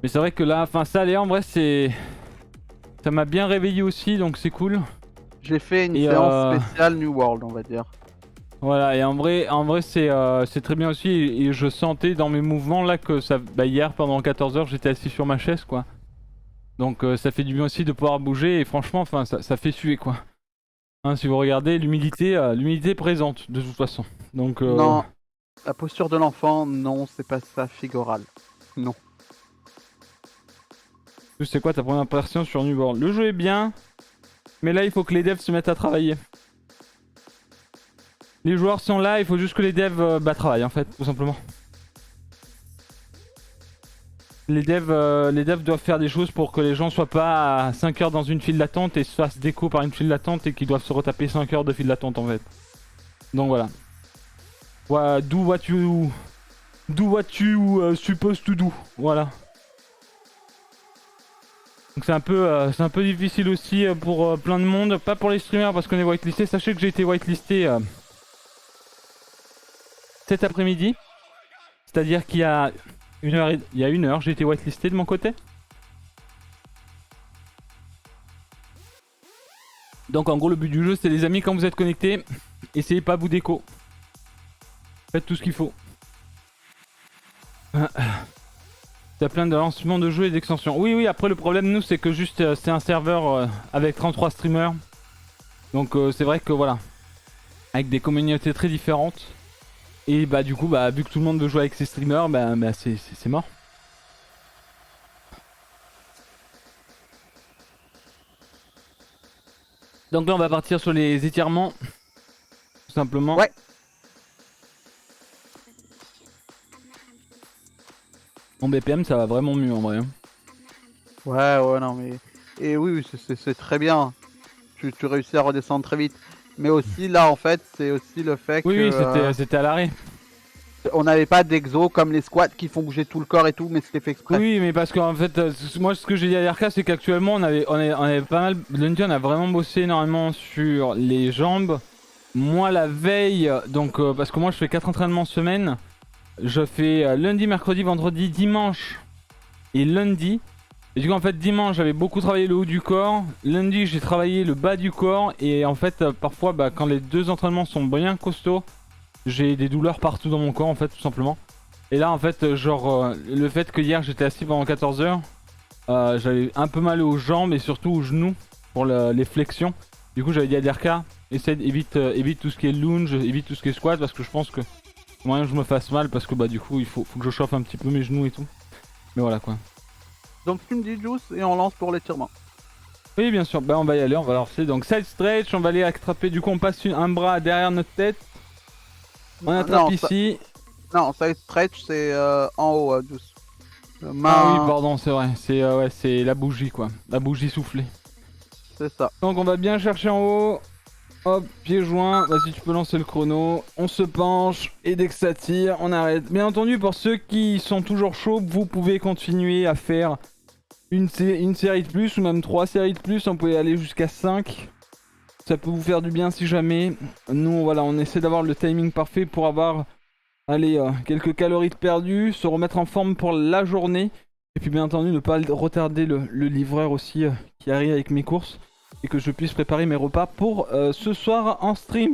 Mais c'est vrai que là, enfin ça allait en vrai ça m'a bien réveillé aussi donc c'est cool. J'ai fait une séance spéciale New World on va dire. Voilà et en vrai c'est très bien aussi et je sentais dans mes mouvements là que ça, hier pendant 14 heures j'étais assis sur ma chaise quoi. Donc ça fait du bien aussi de pouvoir bouger et franchement enfin ça fait suer quoi. Hein, si vous regardez l'humidité est présente de toute façon. Donc non, la posture de l'enfant non c'est pas ça Figoral. Non. C'est quoi ta première impression sur New World? Le jeu est bien, mais là il faut que les devs se mettent à travailler. Les joueurs sont là, il faut juste que les devs travaillent en fait, tout simplement. Les devs doivent faire des choses pour que les gens soient pas à 5 heures dans une file d'attente et se fassent déco par une file d'attente et qu'ils doivent se retaper 5 heures de file d'attente en fait. Donc voilà. Do what you supposed to do. Voilà. Donc c'est un peu difficile aussi pour plein de monde. Pas pour les streamers parce qu'on est whitelisté. Sachez que j'ai été whitelisté cet après-midi. C'est-à-dire qu'il y a une heure, j'ai été whitelisté de mon côté. Donc en gros le but du jeu c'est les amis quand vous êtes connectés, essayez pas vous déco. Faites tout ce qu'il faut. T'as plein de lancements de jeux et d'extensions. Oui après le problème nous c'est que juste c'est un serveur avec 33 streamers. Donc c'est vrai que voilà. Avec des communautés très différentes. Et du coup vu que tout le monde veut jouer avec ses streamers, c'est mort. Donc là on va partir sur les étirements. Tout simplement. Ouais. Mon BPM ça va vraiment mieux en vrai. Ouais non mais... Et oui c'est très bien. Tu réussis à redescendre très vite. Mais aussi là en fait c'est aussi le fait que... Oui c'était à l'arrêt. On n'avait pas d'exo comme les squats qui font bouger tout le corps et tout, mais c'était fait exprès. Oui, mais parce qu'en fait, moi ce que j'ai dit à RK, c'est qu'actuellement on avait pas mal. Lundi, on a vraiment bossé énormément sur les jambes. Moi, la veille, donc parce que moi je fais 4 entraînements semaine. Je fais lundi, mercredi, vendredi, dimanche et lundi. Et du coup, en fait, dimanche j'avais beaucoup travaillé le haut du corps. Lundi, j'ai travaillé le bas du corps. Et en fait, parfois, quand les deux entraînements sont bien costauds, j'ai des douleurs partout dans mon corps en fait tout simplement. Et là en fait le fait que hier j'étais assis pendant 14 heures, J'avais un peu mal aux jambes et surtout aux genoux pour les flexions. Du coup, j'avais dit à Derka, évite tout ce qui est lunge, évite tout ce qui est squat parce que je pense que moyen que je me fasse mal parce que bah du coup faut que je chauffe un petit peu mes genoux et tout. Mais voilà quoi. Donc tu me dis Juice et on lance pour l'étirement. Oui bien sûr, bah on va y aller, on va lancer. Donc side stretch, on va aller attraper, du coup on passe un bras derrière notre tête. On attrape Non, ici. non, side stretch c'est en haut, Juice. Ah oui Main, pardon c'est vrai, c'est ouais, c'est la bougie quoi. La bougie soufflée. c'est ça. Donc on va bien chercher en haut. Hop, pieds joints, vas-y tu peux lancer le chrono, on se penche et dès que ça tire, on arrête. Bien entendu pour ceux qui sont toujours chauds, vous pouvez continuer à faire une série de plus ou même 3 séries de plus, on peut aller jusqu'à 5. Ça peut vous faire du bien si jamais. Nous voilà, on essaie d'avoir le timing parfait pour avoir allez, quelques calories de perdues, se remettre en forme pour la journée. Et puis bien entendu ne pas retarder le livreur aussi qui arrive avec mes courses. Et que je puisse préparer mes repas pour ce soir en stream.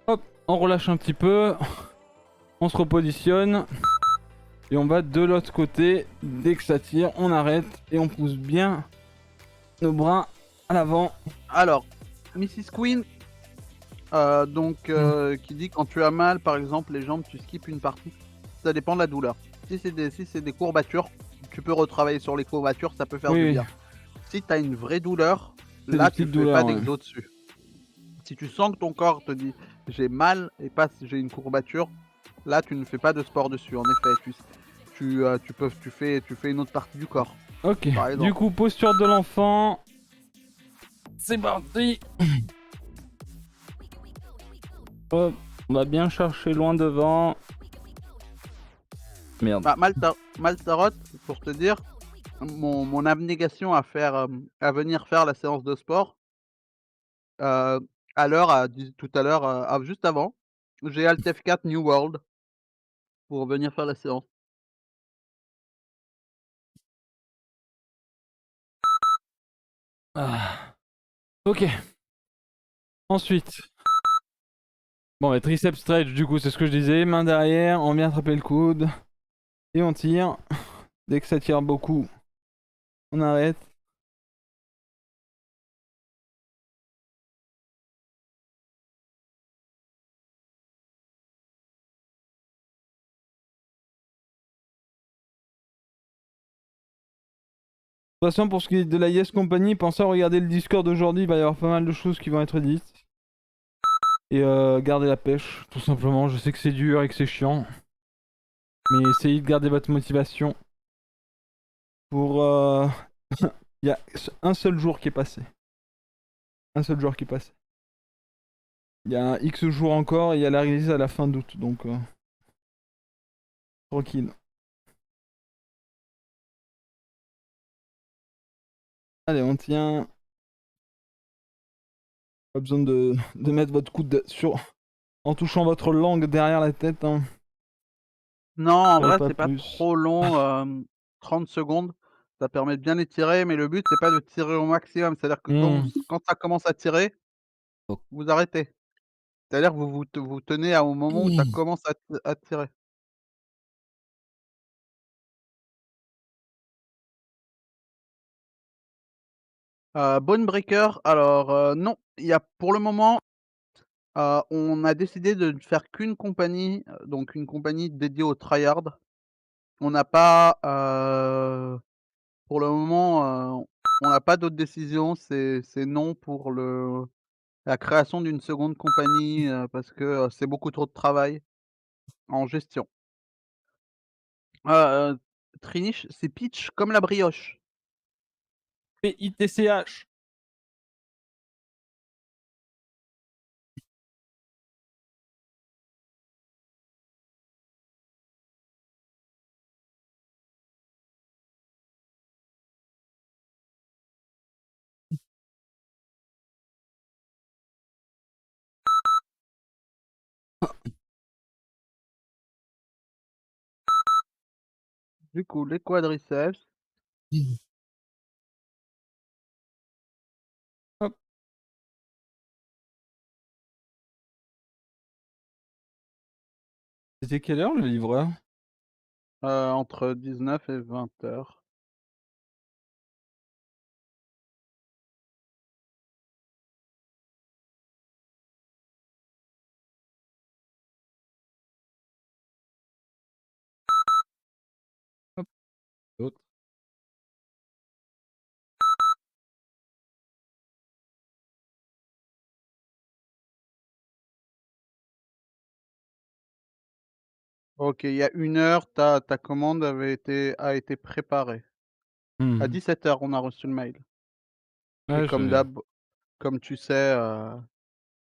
Hop, on relâche un petit peu. On se repositionne. Et on va de l'autre côté. Dès que ça tire, on arrête. Et on pousse bien nos bras à l'avant. Alors, Mrs. Queen, qui dit quand tu as mal, par exemple, les jambes, tu skippes une partie. Ça dépend de la douleur. Si c'est des courbatures, tu peux retravailler sur les courbatures, ça peut faire du Oui, bien. Si tu as une vraie douleur, c'est des là tu petites fais pas douleurs. Ouais. d'exo dessus. Si tu sens que ton corps te dit j'ai mal et pas j'ai une courbature, là tu ne fais pas de sport dessus. En effet, tu fais une autre partie du corps. Ok, Par du exemple. coup, posture de l'enfant. C'est parti. Hop, on va bien chercher loin devant. Merde. Bah, Maltarote, pour te dire, mon abnégation à venir faire la séance de sport, euh, tout à l'heure, juste avant, j'ai Alt F4 New World pour venir faire la séance. Ah. Ok. Ensuite. Bon, bah, triceps stretch, du coup, c'est ce que je disais. Main derrière, on vient attraper le coude. Et on tire. Dès que ça tire beaucoup, on arrête. De toute façon, pour ce qui est de la Yes Company, pensez à regarder le Discord d'aujourd'hui. Il va y avoir pas mal de choses qui vont être dites. Et gardez la pêche, tout simplement. Je sais que c'est dur et que c'est chiant. Mais essayez de garder votre motivation. Pour... Il y a un seul jour qui est passé. Un seul jour qui est passé. Il y a un X jours encore et il y a la release à la fin d'août. Donc... tranquille. Allez, on tient. Pas besoin de mettre votre coude sur... en touchant votre langue derrière la tête. Hein. Non, en Tirez vrai, pas c'est pas plus. trop long, 30 secondes. Ça permet de bien étirer, mais le but, c'est pas de tirer au maximum. C'est-à-dire que Hmm. quand ça commence à tirer, vous arrêtez. C'est-à-dire que vous tenez au moment où ça commence à tirer. Bone Breaker, alors, non, il y a pour le moment, on a décidé de ne faire qu'une compagnie, donc une compagnie dédiée aux tryhard. On n'a pas, pour le moment, on n'a pas d'autres décisions. C'est non pour la création d'une seconde compagnie, parce que, c'est beaucoup trop de travail en gestion. Heu, Triniche, c'est pitch comme la brioche. PITCH. Du coup, les quadriceps. Hop. C'était quelle heure le livreur? Entre 19 et 20 heures. D'autres? OK, il y a 1 heure, ta commande a été préparée. À Mmh. 17 h, on a reçu le mail et Ouais, comme je d'hab, comme tu sais,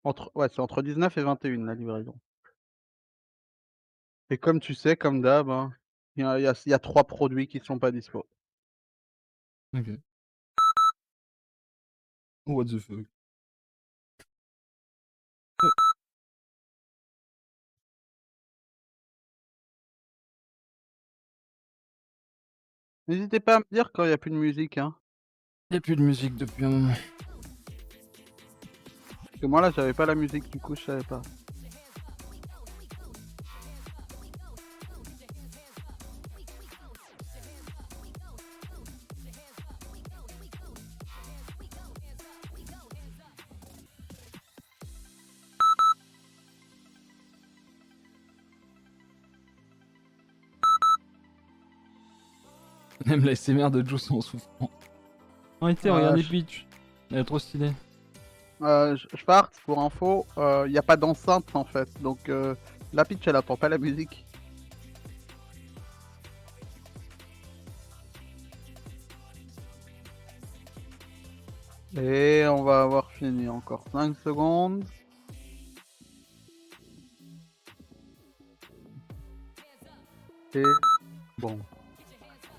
c'est entre 19 et 21 la livraison et comme tu sais, comme d'hab, hein, il y a 3 produits qui sont pas dispo. OK. What the fuck? N'hésitez pas à me dire quand il y a plus de musique, hein, Il y a plus de musique depuis un moment. parce que moi là, j'avais pas la musique, du coup, je savais pas. Même la SMR de Juice en souffrant. Arrêtez, Ah, regardez je Peach. Elle est trop stylée. je pars pour info, il y a pas d'enceinte, en fait, donc la Peach, elle entend pas la musique. Et on va avoir fini, encore 5 secondes. Et bon,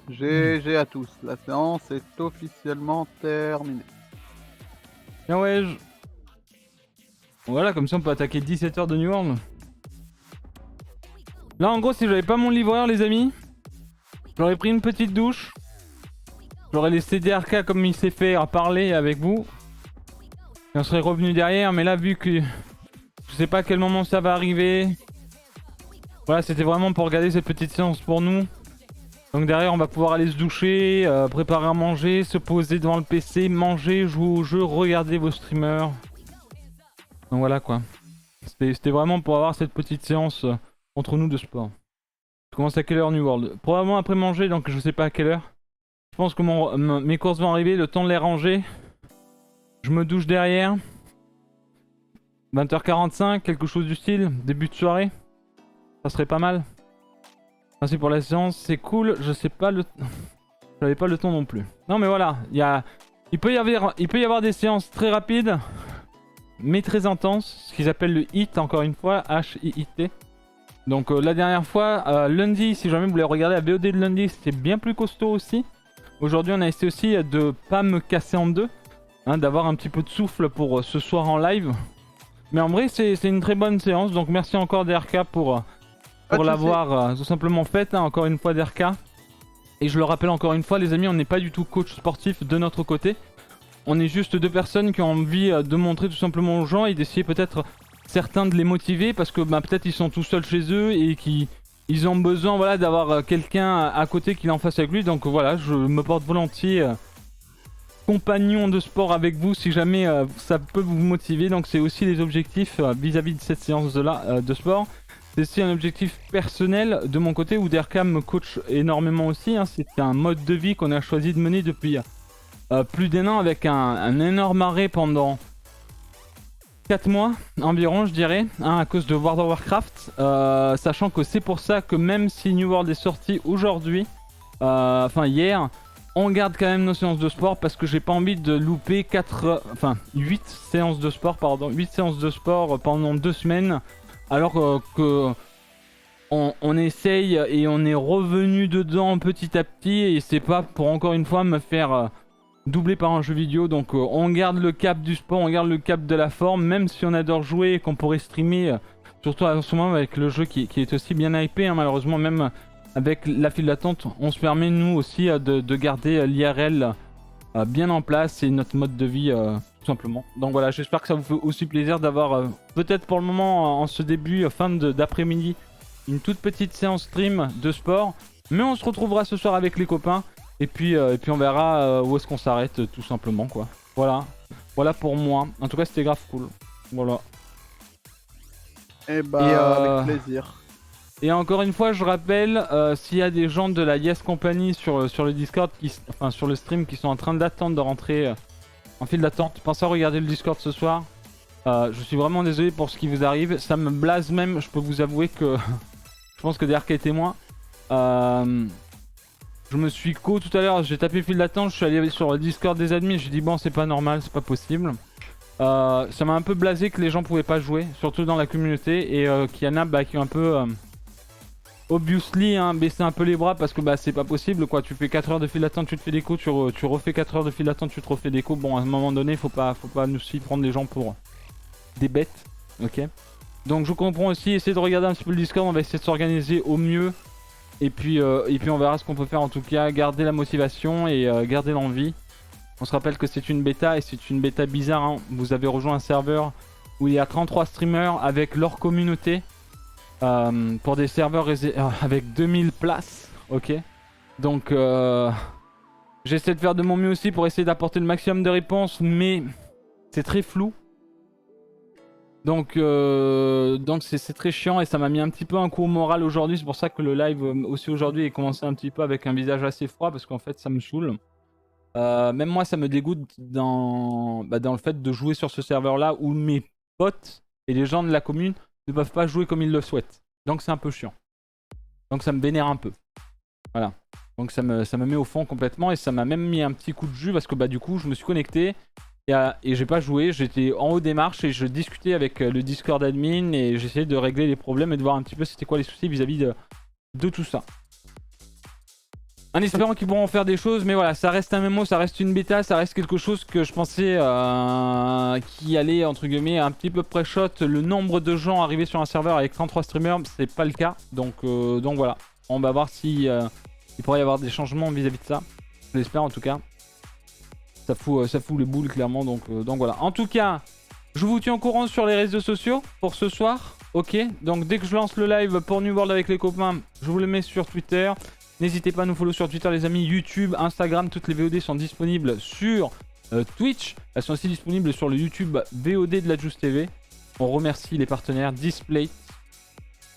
GG à tous, la séance est officiellement terminée. Tiens ouais, voilà, comme ça on peut attaquer 17 h de New World. Là en gros, si j'avais pas mon livreur les amis, j'aurais pris une petite douche. J'aurais laissé DRK comme il s'est fait à parler avec vous. Et on serait revenu derrière, mais là vu que je sais pas à quel moment ça va arriver. Voilà, c'était vraiment pour regarder cette petite séance pour nous. Donc derrière on va pouvoir aller se doucher, préparer à manger, se poser devant le PC, manger, jouer au jeu, regarder vos streamers. Donc voilà quoi. C'était vraiment pour avoir cette petite séance entre nous de sport. Je commence à quelle heure New World? Probablement après manger, donc je sais pas à quelle heure. Je pense que mes courses vont arriver, le temps de les ranger. Je me douche derrière. 20 h 45, quelque chose du style, début de soirée. Ça serait pas mal. Merci pour la séance, c'est cool, je sais pas le... J'avais pas le temps non plus. Non mais voilà, il peut y avoir des séances très rapides, mais très intenses, ce qu'ils appellent le HIIT, encore une fois, H-I-I-T. Donc la dernière fois, lundi, si jamais vous voulez regarder la VOD de lundi, c'était bien plus costaud aussi. Aujourd'hui on a essayé aussi de pas me casser en deux, hein, d'avoir un petit peu de souffle pour ce soir en live. Mais en vrai c'est une très bonne séance, donc merci encore DRK pour l'avoir tout simplement faite, hein, encore une fois DRK. Et je le rappelle encore une fois les amis, on n'est pas du tout coach sportif de notre côté. On est juste deux personnes qui ont envie de montrer tout simplement aux gens et d'essayer peut-être certains de les motiver parce que bah, peut-être ils sont tout seuls chez eux et qu'ils ont besoin voilà, d'avoir quelqu'un à côté qui est en face avec lui. Donc voilà, je me porte volontiers compagnon de sport avec vous si jamais ça peut vous motiver. Donc c'est aussi les objectifs vis-à-vis de cette séance de sport. C'est aussi un objectif personnel de mon côté où DRK me coach énormément aussi. Hein. C'est un mode de vie qu'on a choisi de mener depuis plus d'1 an avec un énorme arrêt pendant 4 mois environ je dirais, hein, à cause de World of Warcraft. Sachant que c'est pour ça que même si New World est sorti aujourd'hui, enfin hier, on garde quand même nos séances de sport parce que j'ai pas envie de louper 8 séances de sport, pardon, 8 séances de sport pendant 2 semaines. Alors que on essaye et on est revenu dedans petit à petit et c'est pas pour encore une fois me faire doubler par un jeu vidéo. Donc on garde le cap du sport, on garde le cap de la forme, même si on adore jouer et qu'on pourrait streamer, surtout en ce moment avec le jeu qui est aussi bien hypé, hein, malheureusement même avec la file d'attente, on se permet nous aussi de garder l'IRL bien en place et notre mode de vie tout simplement. Donc voilà, j'espère que ça vous fait aussi plaisir d'avoir peut-être pour le moment en ce début, fin d'après-midi, une toute petite séance stream de sport. Mais on se retrouvera ce soir avec les copains et puis on verra où est-ce qu'on s'arrête tout simplement quoi. Voilà pour moi. En tout cas c'était grave cool. Voilà. Et bah avec plaisir. Et encore une fois, je rappelle, s'il y a des gens de la Yes Company sur le Discord, enfin sur le stream, qui sont en train d'attendre de rentrer en file d'attente, pensez à regarder le Discord ce soir. Je suis vraiment désolé pour ce qui vous arrive. Ça me blase même, je peux vous avouer que je pense que DRK est témoin. Je me suis tout à l'heure, j'ai tapé file d'attente, je suis allé sur le Discord des admins, j'ai dit bon c'est pas normal, c'est pas possible. Ça m'a un peu blasé que les gens pouvaient pas jouer, surtout dans la communauté, et qu'il y en a qui ont un peu obviously baissé un peu les bras parce que c'est pas possible quoi. Tu fais 4 heures de file d'attente, tu te fais déco, tu refais 4 heures de file d'attente, tu te refais déco. Bon à un moment donné faut pas nous aussi prendre les gens pour des bêtes, ok. Donc je comprends aussi, essayer de regarder un petit peu le Discord, on va essayer de s'organiser au mieux. Et puis on verra ce qu'on peut faire en tout cas, garder la motivation et garder l'envie. On se rappelle que c'est une bêta et c'est une bêta bizarre, hein. Vous avez rejoint un serveur où il y a 33 streamers avec leur communauté pour des serveurs avec 2000 places, ok. Donc j'essaie de faire de mon mieux aussi pour essayer d'apporter le maximum de réponses, mais c'est très flou. Donc c'est très chiant et ça m'a mis un petit peu un coup au moral aujourd'hui. C'est pour ça que le live aussi aujourd'hui est commencé un petit peu avec un visage assez froid parce qu'en fait ça me saoule. Même moi ça me dégoûte dans le fait de jouer sur ce serveur là où mes potes et les gens de la commune ne peuvent pas jouer comme ils le souhaitent. Donc c'est un peu chiant. Donc ça me vénère un peu. Voilà. Donc ça me met au fond complètement et ça m'a même mis un petit coup de jus parce que du coup je me suis connecté. Et j'ai pas joué, j'étais en haut des marches et je discutais avec le Discord admin et j'essayais de régler les problèmes et de voir un petit peu c'était quoi les soucis vis-à-vis de tout ça. En espérant qu'ils pourront faire des choses, mais voilà, ça reste un MMO, ça reste une bêta, ça reste quelque chose que je pensais qui allait entre guillemets un petit peu pré-shot. Le nombre de gens arrivés sur un serveur avec 33 streamers, c'est pas le cas. Donc voilà, on va voir si il pourrait y avoir des changements vis-à-vis de ça. Je l'espère en tout cas. Ça fout les boules clairement, donc voilà. En tout cas, je vous tiens au courant sur les réseaux sociaux pour ce soir. Ok, donc dès que je lance le live pour New World avec les copains, je vous le mets sur Twitter. N'hésitez pas à nous follow sur Twitter les amis, YouTube, Instagram, toutes les VOD sont disponibles sur Twitch. Elles sont aussi disponibles sur le YouTube VOD de la Juice TV. On remercie les partenaires Display,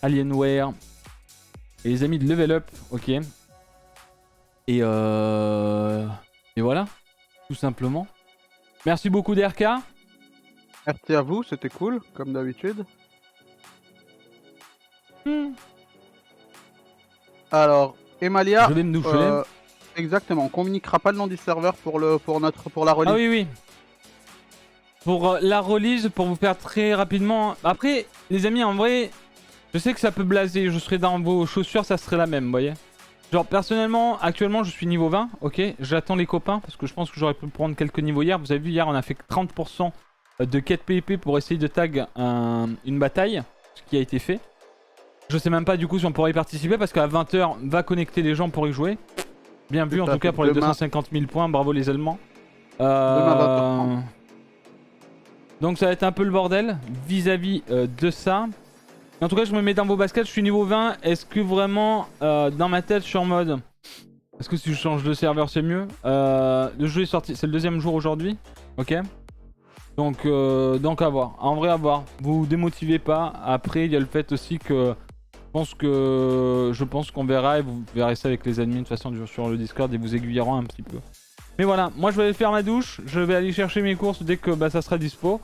Alienware et les amis de Level Up, ok. Et voilà. Tout simplement. Merci beaucoup DRK. Merci à vous, c'était cool, comme d'habitude. Alors, Emalia, je vais me doucher. Exactement, on communiquera pas le nom du serveur pour la release. Ah oui. Pour la release, pour vous faire très rapidement. Après, les amis, en vrai, je sais que ça peut blaser. Je serai dans vos chaussures, ça serait la même, vous voyez. Genre personnellement, actuellement je suis niveau 20, ok. J'attends les copains parce que je pense que j'aurais pu prendre quelques niveaux hier. Vous avez vu hier on a fait 30% de quête PvP pour essayer de tag une bataille, ce qui a été fait. Je sais même pas du coup si on pourrait y participer parce qu'à 20 h va connecter les gens pour y jouer. Bien vu en tout cas pour les 250 000 points, bravo les Allemands. Donc ça va être un peu le bordel vis-à-vis de ça. En tout cas je me mets dans vos baskets, je suis niveau 20. Est-ce que vraiment dans ma tête je suis en mode est-ce que si je change de serveur c'est mieux? Le jeu est sorti, c'est le deuxième jour aujourd'hui. Ok. Donc à voir. En vrai à voir. Vous démotivez pas. Après il y a le fait aussi que je pense qu'on verra et vous verrez ça avec les admins de toute façon sur le Discord et vous aiguilleront un petit peu. Mais voilà, moi je vais aller faire ma douche, je vais aller chercher mes courses dès que ça sera dispo.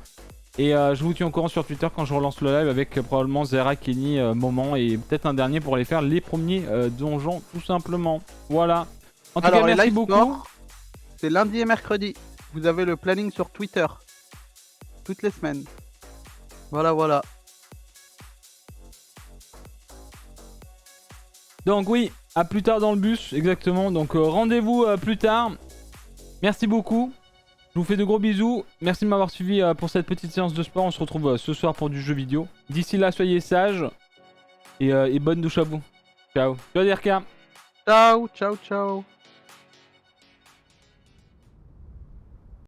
Et je vous tiens au courant sur Twitter quand je relance le live avec probablement Zera, Kenny, Moment et peut-être un dernier pour aller faire les premiers donjons tout simplement. Voilà. En tout cas, merci beaucoup. C'est lundi et mercredi. Vous avez le planning sur Twitter. Toutes les semaines. Voilà. Donc oui, à plus tard dans le bus, exactement. Donc rendez-vous plus tard. Merci beaucoup. Je vous fais de gros bisous. Merci de m'avoir suivi pour cette petite séance de sport. On se retrouve ce soir pour du jeu vidéo. D'ici là, soyez sages. Et bonne douche à vous. Ciao. Ciao DRK. Ciao.